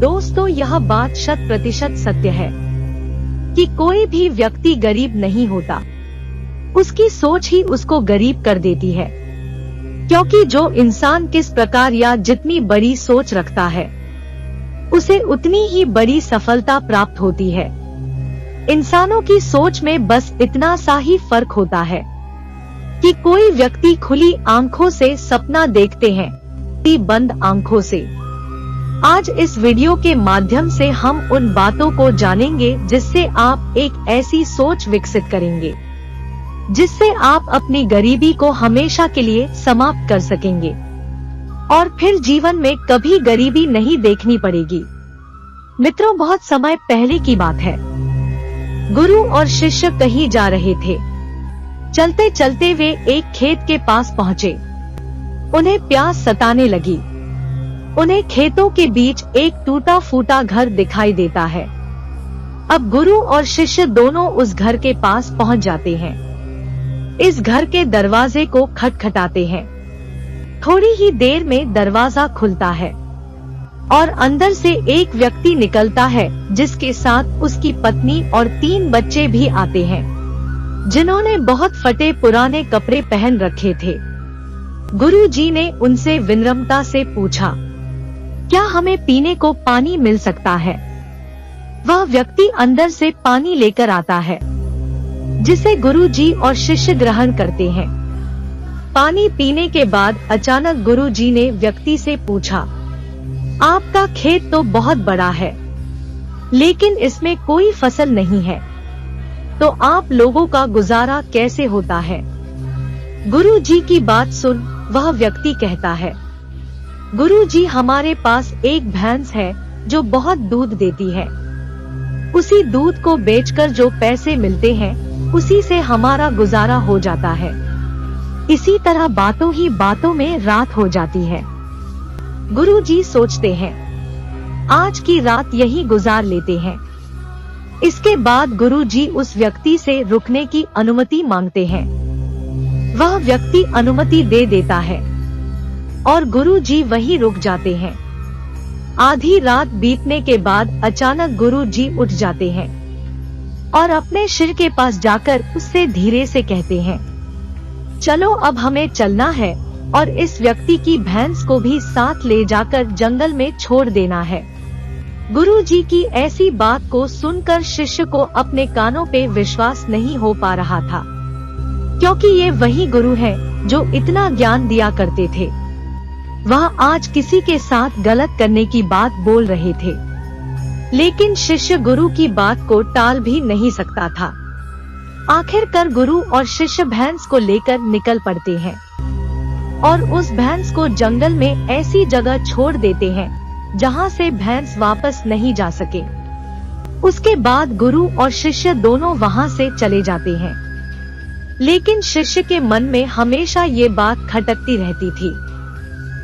दोस्तों, यह बात 100% सत्य है कि कोई भी व्यक्ति गरीब नहीं होता। उसकी सोच ही उसको गरीब कर देती है, क्योंकि जो इंसान किस प्रकार या जितनी बड़ी सोच रखता है, उसे उतनी ही बड़ी सफलता प्राप्त होती है। इंसानों की सोच में बस इतना सा ही फर्क होता है कि कोई व्यक्ति खुली आंखों से सपना देखते हैं, बंद आंखों से। आज इस वीडियो के माध्यम से हम उन बातों को जानेंगे जिससे आप एक ऐसी सोच विकसित करेंगे जिससे आप अपनी गरीबी को हमेशा के लिए समाप्त कर सकेंगे और फिर जीवन में कभी गरीबी नहीं देखनी पड़ेगी। मित्रों, बहुत समय पहले की बात है। गुरु और शिष्य कहीं जा रहे थे। चलते चलते वे एक खेत के पास पहुँचे। उन्हें प्यास सताने लगी। उन्हें खेतों के बीच एक टूटा फूटा घर दिखाई देता है। अब गुरु और शिष्य दोनों उस घर के पास पहुंच जाते हैं। इस घर के दरवाजे को खटखटाते हैं। थोड़ी ही देर में दरवाजा खुलता है और अंदर से एक व्यक्ति निकलता है, जिसके साथ उसकी पत्नी और 3 बच्चे भी आते हैं, जिन्होंने बहुत फटे पुराने कपड़े पहन रखे थे। गुरुजी ने उनसे विनम्रता से पूछा, क्या हमें पीने को पानी मिल सकता है? वह व्यक्ति अंदर से पानी लेकर आता है, जिसे गुरुजी और शिष्य ग्रहण करते हैं। पानी पीने के बाद अचानक गुरुजी ने व्यक्ति से पूछा, आपका खेत तो बहुत बड़ा है, लेकिन इसमें कोई फसल नहीं है, तो आप लोगों का गुजारा कैसे होता है? गुरुजी की बात सुन वह व्यक्ति कहता है, गुरुजी, हमारे पास एक भैंस है जो बहुत दूध देती है। उसी दूध को बेचकर जो पैसे मिलते हैं, उसी से हमारा गुजारा हो जाता है। इसी तरह बातों ही बातों में रात हो जाती है। गुरुजी सोचते हैं, आज की रात यहीं गुजार लेते हैं। इसके बाद गुरुजी उस व्यक्ति से रुकने की अनुमति मांगते हैं। वह व्यक्ति अनुमति दे देता है और गुरुजी वहीं रुक जाते हैं। आधी रात बीतने के बाद अचानक गुरुजी उठ जाते हैं और अपने सिर के पास जाकर उससे धीरे से कहते हैं, चलो अब हमें चलना है और इस व्यक्ति की भैंस को भी साथ ले जाकर जंगल में छोड़ देना है। गुरुजी की ऐसी बात को सुनकर शिष्य को अपने कानों पे विश्वास नहीं हो पा रहा था, क्योंकि ये वही गुरु है जो इतना ज्ञान दिया करते थे। वह आज किसी के साथ गलत करने की बात बोल रहे थे, लेकिन शिष्य गुरु की बात को टाल भी नहीं सकता था। आखिरकार गुरु और शिष्य भैंस को लेकर निकल पड़ते हैं और उस भैंस को जंगल में ऐसी जगह छोड़ देते हैं जहां से भैंस वापस नहीं जा सके। उसके बाद गुरु और शिष्य दोनों वहां से चले जाते हैं, लेकिन शिष्य के मन में हमेशा ये बात खटकती रहती थी।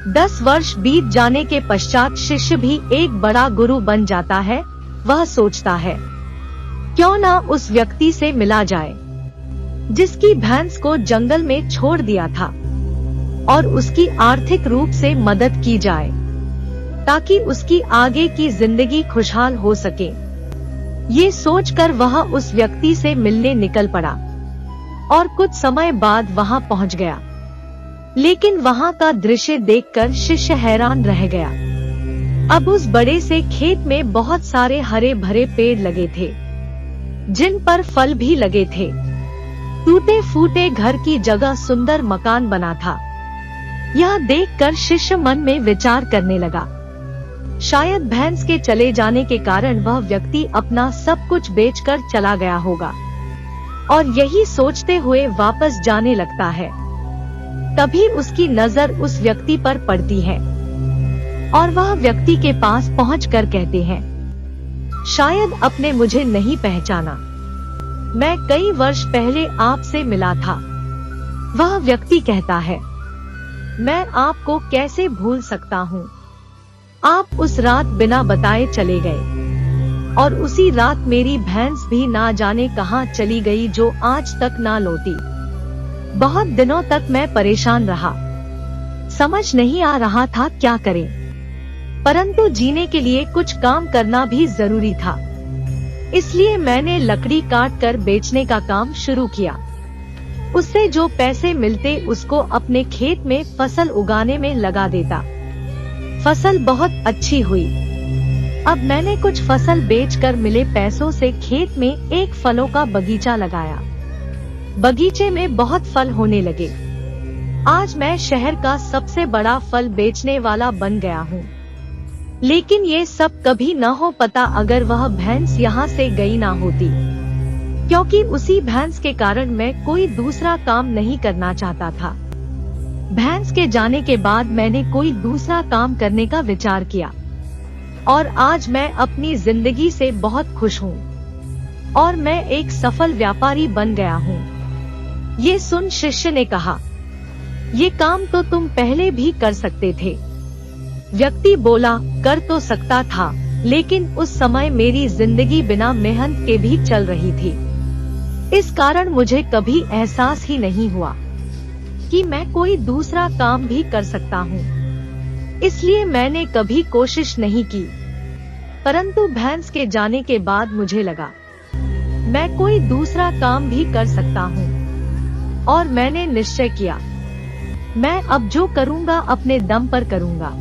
10 वर्ष बीत जाने के पश्चात शिष्य भी एक बड़ा गुरु बन जाता है। वह सोचता है, क्यों ना उस व्यक्ति से मिला जाए जिसकी भैंस को जंगल में छोड़ दिया था, और उसकी आर्थिक रूप से मदद की जाए ताकि उसकी आगे की जिंदगी खुशहाल हो सके। ये सोचकर वह उस व्यक्ति से मिलने निकल पड़ा और कुछ समय बाद वहां पहुंच गया। लेकिन वहां का दृश्य देखकर शिष्य हैरान रह गया। अब उस बड़े से खेत में बहुत सारे हरे भरे पेड़ लगे थे, जिन पर फल भी लगे थे। टूटे फूटे घर की जगह सुंदर मकान बना था। यह देखकर शिष्य मन में विचार करने लगा, शायद भैंस के चले जाने के कारण वह व्यक्ति अपना सब कुछ बेचकर चला गया होगा, और यही सोचते हुए वापस जाने लगता है। तभी उसकी नजर उस व्यक्ति पर पड़ती है और वह व्यक्ति के पास पहुंचकर कहते हैं, शायद आपने मुझे नहीं पहचाना, मैं कई वर्ष पहले आपसे मिला था। वह व्यक्ति कहता है, मैं आपको कैसे भूल सकता हूँ। आप उस रात बिना बताए चले गए और उसी रात मेरी भैंस भी ना जाने कहाँ चली गई, जो आज तक ना लौटी। बहुत दिनों तक मैं परेशान रहा, समझ नहीं आ रहा था क्या करें। परंतु जीने के लिए कुछ काम करना भी जरूरी था। इसलिए मैंने लकड़ी काट कर बेचने का काम शुरू किया। उससे जो पैसे मिलते उसको अपने खेत में फसल उगाने में लगा देता। फसल बहुत अच्छी हुई। अब मैंने कुछ फसल बेचकर मिले पैसों से खेत में एक फलों का बगीचा लगाया। बगीचे में बहुत फल होने लगे। आज मैं शहर का सबसे बड़ा फल बेचने वाला बन गया हूँ। लेकिन ये सब कभी न हो पता अगर वह भैंस यहाँ से गई ना होती, क्योंकि उसी भैंस के कारण मैं कोई दूसरा काम नहीं करना चाहता था। भैंस के जाने के बाद मैंने कोई दूसरा काम करने का विचार किया और आज मैं अपनी जिंदगी से बहुत खुश हूँ और मैं एक सफल व्यापारी बन गया हूँ। ये सुन शिष्य ने कहा, ये काम तो तुम पहले भी कर सकते थे। व्यक्ति बोला, कर तो सकता था, लेकिन उस समय मेरी जिंदगी बिना मेहनत के भी चल रही थी। इस कारण मुझे कभी एहसास ही नहीं हुआ कि मैं कोई दूसरा काम भी कर सकता हूँ। इसलिए मैंने कभी कोशिश नहीं की। परंतु भैंस के जाने के बाद मुझे लगा मैं कोई दूसरा काम भी कर सकता हूँ और मैंने निश्चय किया मैं अब जो करूँगा अपने दम पर करूँगा।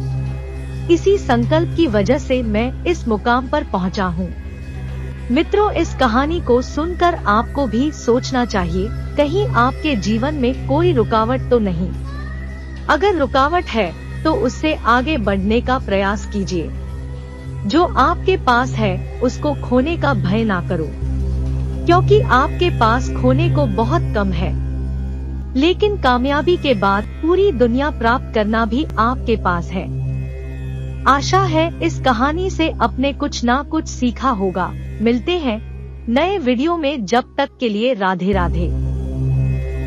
इसी संकल्प की वजह से मैं इस मुकाम पर पहुँचा हूँ। मित्रों, इस कहानी को सुनकर आपको भी सोचना चाहिए, कहीं आपके जीवन में कोई रुकावट तो नहीं। अगर रुकावट है तो उससे आगे बढ़ने का प्रयास कीजिए। जो आपके पास है उसको खोने का भय ना करो, क्योंकि आपके पास खोने को बहुत कम है। लेकिन कामयाबी के बाद पूरी दुनिया प्राप्त करना भी आपके पास है। आशा है इस कहानी से आपने कुछ ना कुछ सीखा होगा। मिलते हैं नए वीडियो में, जब तक के लिए राधे राधे।